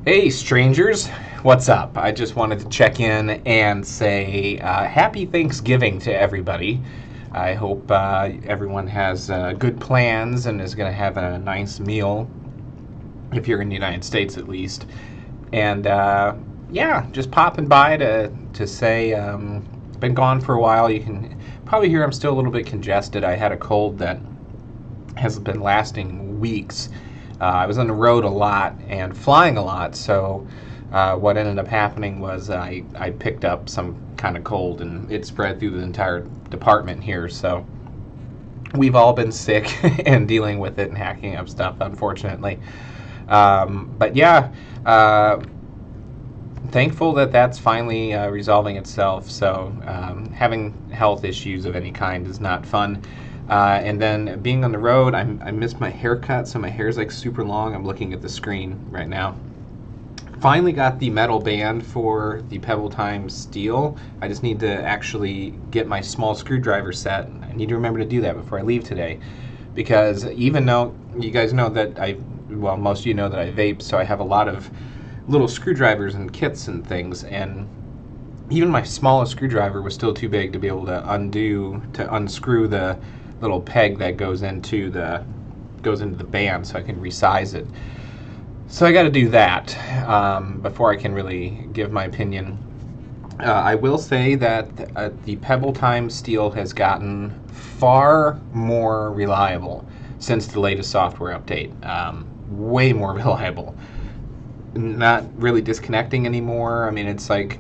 Hey, strangers, what's up? I just wanted to check in and say happy Thanksgiving to everybody. I hope everyone has good plans and is going to have a nice meal, if you're in the United States at least. And yeah, just popping by to say, been gone for a while. You can probably hear I'm still a little bit congested. I had a cold that has been lasting weeks. I was on the road a lot and flying a lot, so what ended up happening was I picked up some kind of cold and it spread through the entire department here. So we've all been sick and dealing with it and hacking up stuff, unfortunately. But yeah, thankful that that's finally resolving itself. So having health issues of any kind is not fun. And then being on the road, I missed my haircut, so my hair's like super long. I'm looking at the screen right now. Finally got the metal band for the Pebble Time steel. I just need to actually get my small screwdriver set. I need to remember to do that before I leave today, because even though you guys know that well, most of you know that I vape, so I have a lot of little screwdrivers and kits and things, and even my smallest screwdriver was still too big to be able to unscrew the little peg that goes into the band, so I can resize it. So I got to do that before I can really give my opinion. I will say that the Pebble Time steel has gotten far more reliable since the latest software update. Way more reliable. Not really disconnecting anymore. I mean, it's like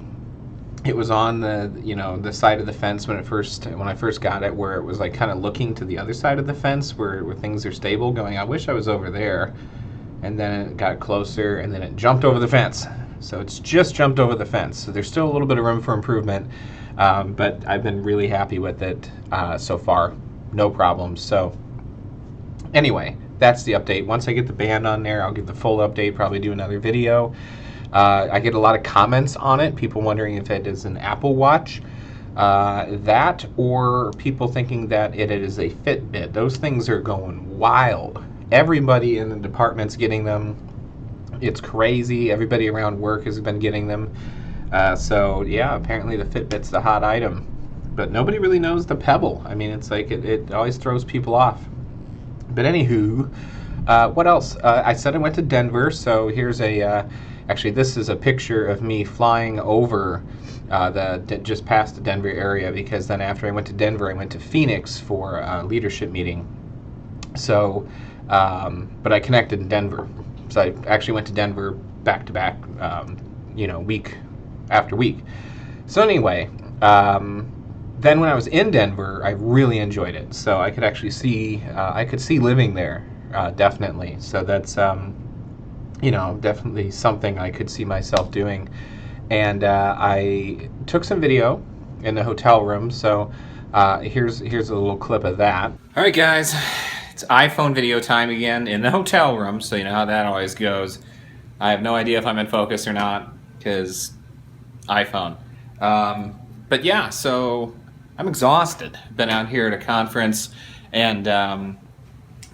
it was on the side of the fence when I first got it, where it was like kind of looking to the other side of the fence where things are stable, going, I wish I was over there. And then it got closer, and then it jumped over the fence. So it's just jumped over the fence. So there's still a little bit of room for improvement, but I've been really happy with it so far. No problems. So anyway, that's the update. Once I get the band on there, I'll give the full update, probably do another video. I get a lot of comments on it, people wondering if it is an Apple Watch. That, or people thinking that it is a Fitbit. Those things are going wild. Everybody in the department's getting them. It's crazy. Everybody around work has been getting them. So yeah, apparently the Fitbit's the hot item. But nobody really knows the Pebble. I mean, it's like it always throws people off. But anywho, what else? I said I went to Denver, so here's actually, this is a picture of me flying over just past the Denver area, because then after I went to Denver, I went to Phoenix for a leadership meeting. So, but I connected in Denver. So I actually went to Denver back to back, week after week. So anyway, then when I was in Denver, I really enjoyed it. So I could actually see, I could see living there, definitely. So that's, definitely something I could see myself doing. And I took some video in the hotel room. So here's a little clip of that. All right, guys, it's iPhone video time again in the hotel room. So you know how that always goes. I have no idea if I'm in focus or not, because iPhone. But yeah, so I'm exhausted. Been out here at a conference, and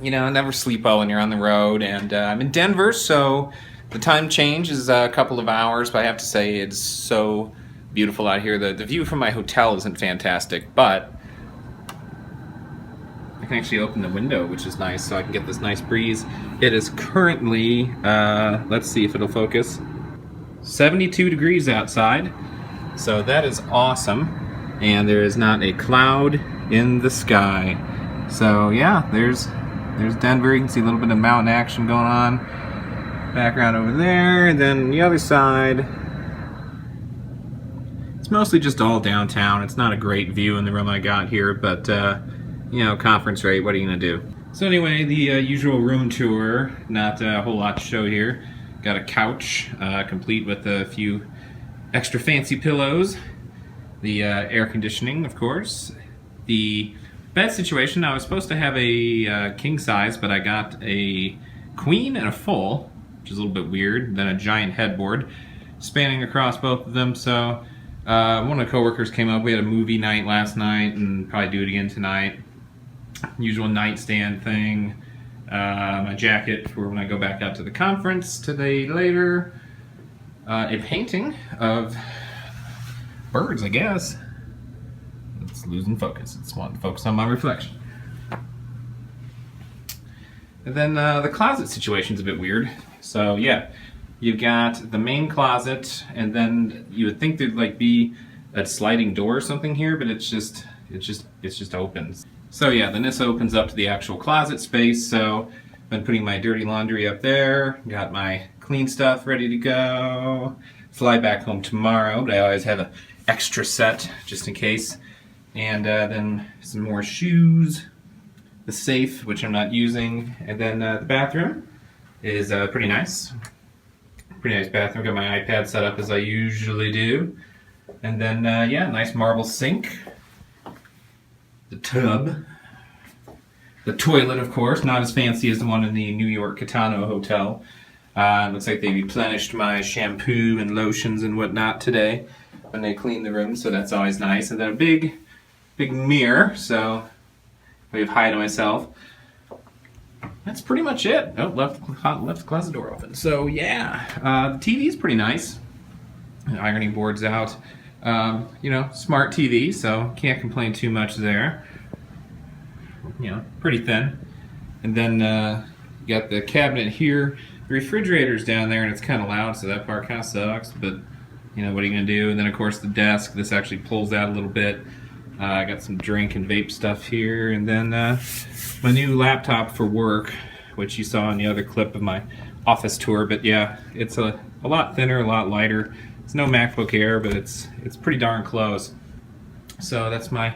never sleep well when you're on the road. And I'm in Denver, so the time change is a couple of hours, but I have to say it's so beautiful out here. The view from my hotel isn't fantastic, but I can actually open the window, which is nice, so I can get this nice breeze. It is currently, let's see if it'll focus, 72 degrees outside, so that is awesome. And there is not a cloud in the sky. So yeah, there's Denver. You can see a little bit of mountain action going on. Background over there, and then the other side, it's mostly just all downtown. It's not a great view in the room I got here, but conference rate, what are you gonna do? So anyway, the usual room tour, not a whole lot to show here. Got a couch, complete with a few extra fancy pillows. The air conditioning, of course. The bed situation, I was supposed to have a king size, but I got a queen and a full, which is a little bit weird. Then a giant headboard spanning across both of them. So one of the coworkers came up. We had a movie night last night, and probably do it again tonight. Usual nightstand thing. My jacket for when I go back out to the conference today later. a painting of birds, I guess. It's losing focus. It's wanting to focus on my reflection. And then the closet situation's a bit weird. So yeah, you've got the main closet, and then you would think there'd like be a sliding door or something here, but it just opens. So yeah, then this opens up to the actual closet space. So I've been putting my dirty laundry up there, got my clean stuff ready to go. Fly back home tomorrow, but I always have an extra set just in case. And then some more shoes, the safe, which I'm not using, and then the bathroom is pretty nice. Pretty nice bathroom. Got my iPad set up as I usually do. And then, yeah, nice marble sink. The tub. The toilet, of course, not as fancy as the one in the New York Kitano Hotel. Looks like they replenished my shampoo and lotions and whatnot today when they cleaned the room, so that's always nice. And then a big mirror, so I have hide myself. That's pretty much it. Oh, left the closet door open. So yeah, the TV's pretty nice. The ironing board's out. You know, smart TV, so can't complain too much there. You know, pretty thin. And then you got the cabinet here. The refrigerator's down there, and it's kind of loud, so that part kind of sucks. But you know, what are you gonna do? And then of course the desk. This actually pulls out a little bit. I got some drink and vape stuff here, and then my new laptop for work, which you saw in the other clip of my office tour. But yeah, it's a lot thinner, a lot lighter. It's no MacBook Air, but it's pretty darn close. So that's my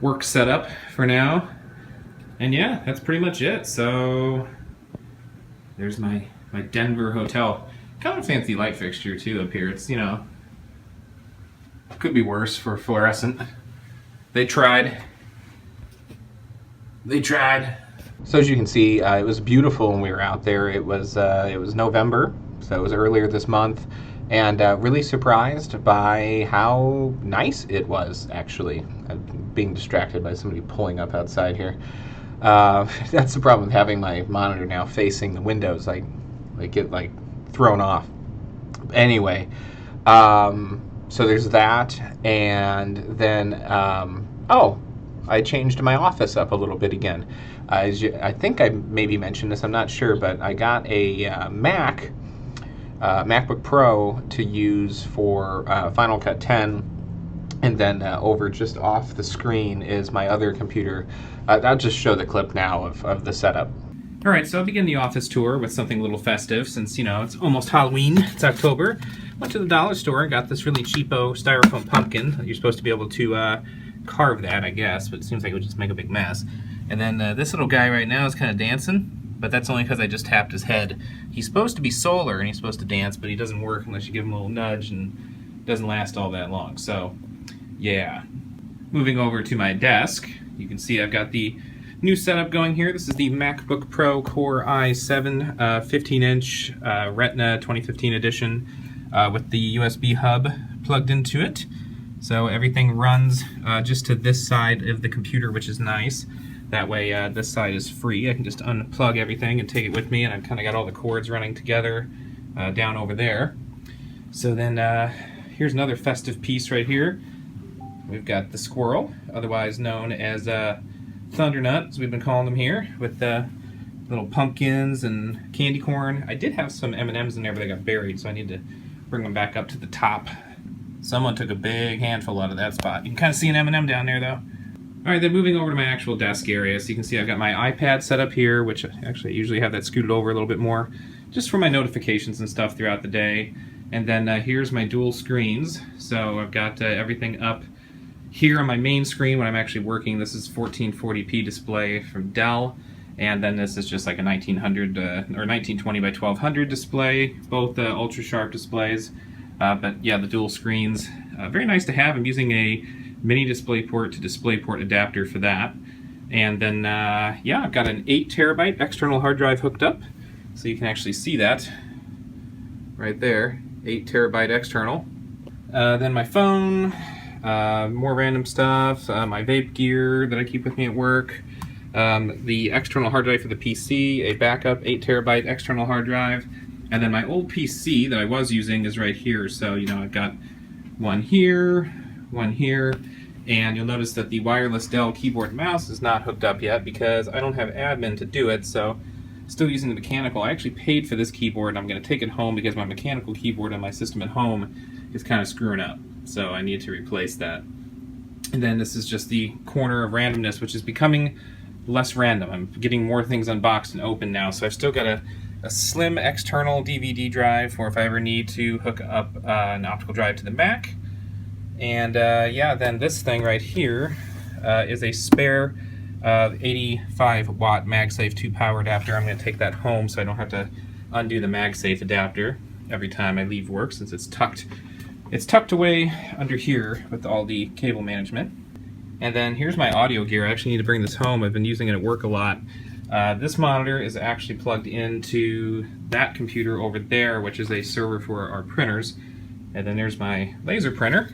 work setup for now. And yeah, that's pretty much it. So there's my Denver hotel. Kind of a fancy light fixture too up here. It's, you know, could be worse for fluorescent. They tried. So as you can see, it was beautiful when we were out there. It was November, so it was earlier this month, and really surprised by how nice it was. Actually, I'm being distracted by somebody pulling up outside here. That's the problem with having my monitor now facing the windows. I get like thrown off. Anyway. So there's that, and then, I changed my office up a little bit again. I think I maybe mentioned this, I'm not sure, but I got a MacBook Pro to use for Final Cut 10, and then over just off the screen is my other computer. I'll just show the clip now of the setup. All right, so I'll begin the office tour with something a little festive since, you know, it's almost Halloween, it's October. Went to the dollar store and got this really cheapo styrofoam pumpkin. You're supposed to be able to carve that, I guess, but it seems like it would just make a big mess. And then this little guy right now is kind of dancing, but that's only because I just tapped his head. He's supposed to be solar and he's supposed to dance, but he doesn't work unless you give him a little nudge, and it doesn't last all that long. So, yeah. Moving over to my desk, you can see I've got the new setup going here. This is the MacBook Pro Core i7 15-inch Retina 2015 edition with the USB hub plugged into it. So everything runs just to this side of the computer, which is nice. That way this side is free. I can just unplug everything and take it with me, and I've kind of got all the cords running together down over there. So then here's another festive piece right here. We've got the squirrel, otherwise known as Thundernut, as we've been calling them here, with little pumpkins and candy corn. I did have some M&Ms in there, but they got buried, so I need to bring them back up to the top. Someone took a big handful out of that spot. You can kind of see an M&M down there, though. All right, then moving over to my actual desk area. So you can see I've got my iPad set up here, which actually I usually have that scooted over a little bit more, just for my notifications and stuff throughout the day. And then here's my dual screens. So I've got everything up here on my main screen when I'm actually working. This is 1440p display from Dell, and then this is just like a 1900 or 1920 by 1200 display, both ultra sharp displays. But yeah, the dual screens, very nice to have. I'm using a mini DisplayPort to DisplayPort adapter for that. And then yeah, I've got an 8 terabyte external hard drive hooked up, so you can actually see that right there, 8 terabyte external. Then my phone. More random stuff, my vape gear that I keep with me at work, the external hard drive for the PC, a backup 8 terabyte external hard drive, And then my old PC that I was using is right here. So, you know, I've got one here, and you'll notice that the wireless Dell keyboard and mouse is not hooked up yet because I don't have admin to do it, so still using the mechanical. I actually paid for this keyboard, and I'm going to take it home because my mechanical keyboard on my system at home is kind of screwing up, so I need to replace that. And then this is just the corner of randomness, which is becoming less random. I'm getting more things unboxed and open now, so I've still got a slim external DVD drive for if I ever need to hook up an optical drive to the Mac. And yeah, then this thing right here is a spare 85 watt MagSafe 2 power adapter. I'm going to take that home so I don't have to undo the MagSafe adapter every time I leave work, since it's tucked away under here with all the cable management. And then here's my audio gear. I actually need to bring this home. I've been using it at work a lot. This monitor is actually plugged into that computer over there, which is a server for our printers. And then there's my laser printer.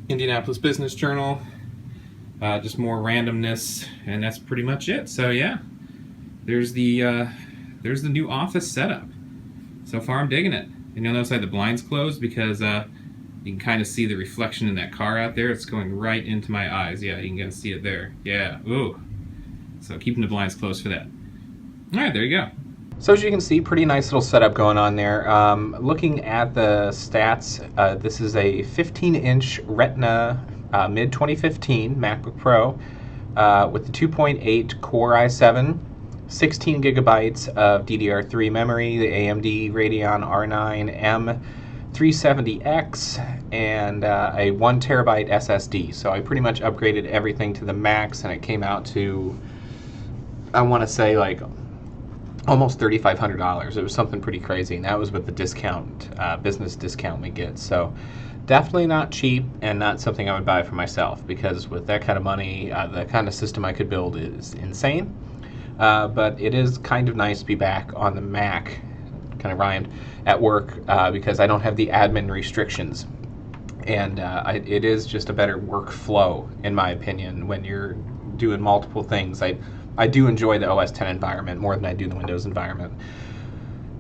Indianapolis Business Journal, just more randomness, and that's pretty much it. So yeah, there's the new office setup. So far I'm digging it. And you'll notice I had the blinds closed because you can kind of see the reflection in that car out there. It's going right into my eyes. Yeah, you can kind of see it there. Yeah, ooh. So keeping the blinds closed for that. All right, there you go. So as you can see, pretty nice little setup going on there. Looking at the stats, this is a 15-inch Retina mid-2015 MacBook Pro with the 2.8 Core i7, 16 gigabytes of DDR3 memory, the AMD Radeon R9 M370X, and a 1 terabyte SSD. So I pretty much upgraded everything to the max, and it came out to, I want to say, like almost $3,500. It was something pretty crazy, and that was with the discount, business discount we get. So definitely not cheap, and not something I would buy for myself, because with that kind of money, the kind of system I could build is insane. But it is kind of nice to be back on the Mac, kind of rhymed, at work, because I don't have the admin restrictions. And it is just a better workflow, in my opinion, when you're doing multiple things. I do enjoy the OS X environment more than I do the Windows environment.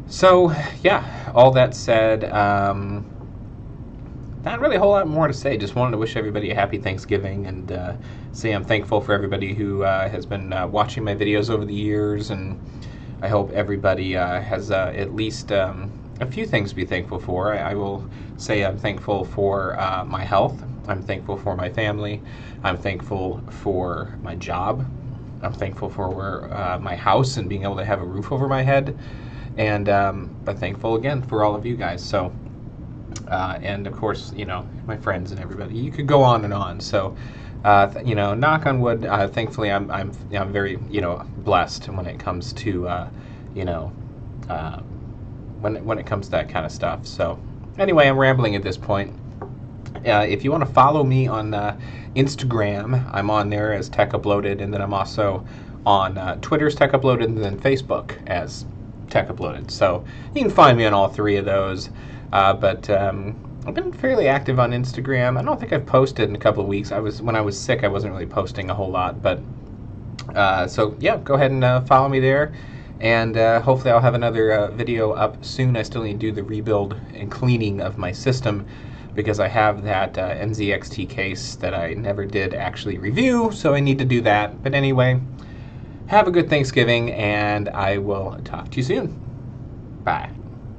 So yeah, all that said, not really a whole lot more to say. Just wanted to wish everybody a happy Thanksgiving, and say I'm thankful for everybody who has been watching my videos over the years, and I hope everybody has at least a few things to be thankful for. I will say I'm thankful for my health. I'm thankful for my family. I'm thankful for my job. I'm thankful for my house and being able to have a roof over my head. And I'm thankful again for all of you guys. So, and of course, you know, my friends and everybody. You could go on and on. So, you know, knock on wood. Thankfully, I'm very, you know, blessed when it comes to, you know, when it comes to that kind of stuff. So, anyway, I'm rambling at this point. If you want to follow me on Instagram, I'm on there as Tech Uploaded, and then I'm also on Twitter's Tech Uploaded, and then Facebook as Tech Uploaded. So you can find me on all three of those. But I've been fairly active on Instagram. I don't think I've posted in a couple of weeks. When I was sick, I wasn't really posting a whole lot. But so yeah, go ahead and follow me there. And hopefully I'll have another video up soon. I still need to do the rebuild and cleaning of my system, because I have that NZXT case that I never did actually review, so I need to do that. But anyway, have a good Thanksgiving, and I will talk to you soon. Bye.